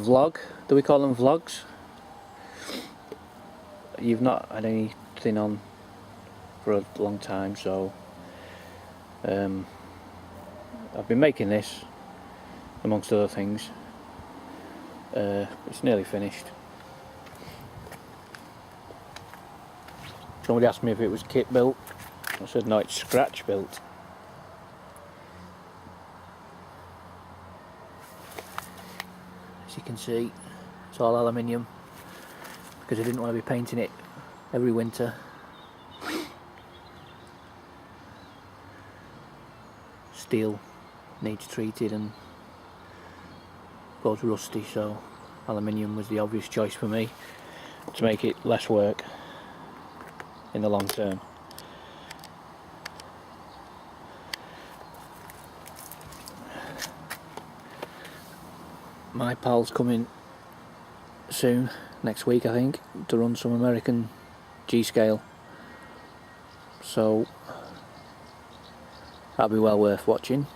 vlog. Do we call them vlogs? You've not had anything on for a long time, so I've been making this amongst other things. It's nearly finished. Somebody asked me if it was kit built. I said no, it's scratch built. As you can see, it's all aluminium because I didn't want to be painting it every winter. Steel needs treated and goes rusty, so aluminium was the obvious choice for me to make it less work in the long term. My pal's coming soon, next week I think, to run some American G-scale, so that'll be well worth watching.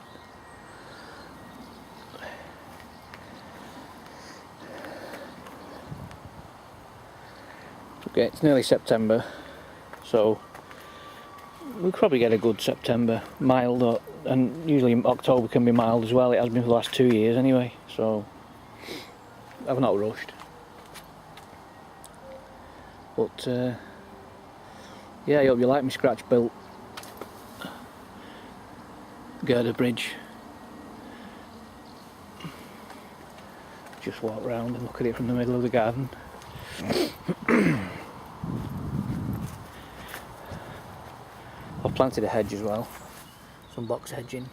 Okay, it's nearly September, so we'll probably get a good September, mild, and usually October can be mild as well. It has been for the last 2 years anyway, so I've not rushed. But yeah, I hope you like my scratch built Girder bridge. Just walk round and look at it from the middle of the garden. I've planted a hedge as well, some box hedging,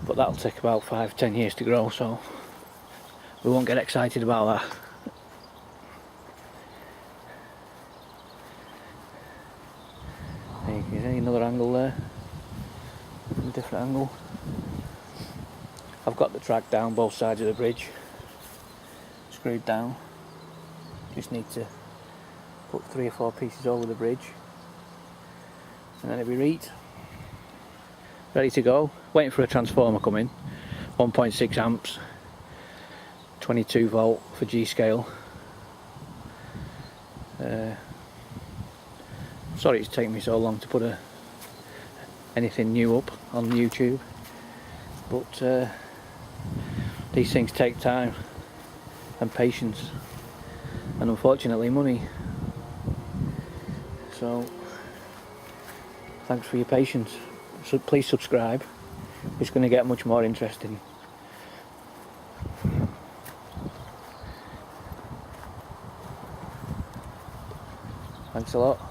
but that'll take about 5-10 years to grow, so we won't get excited about that. There you can see another angle there, a different angle. I've got the track down both sides of the bridge, screwed down. Just need to put 3 or 4 pieces over the bridge and then it'll be ready to go. Waiting for a transformer coming, 1.6 amps, 22 volt for G-scale. Sorry it's taken me so long to put anything new up on YouTube, but these things take time and patience and unfortunately money, so thanks for your patience. So please subscribe, it's going to get much more interesting. Thanks a lot.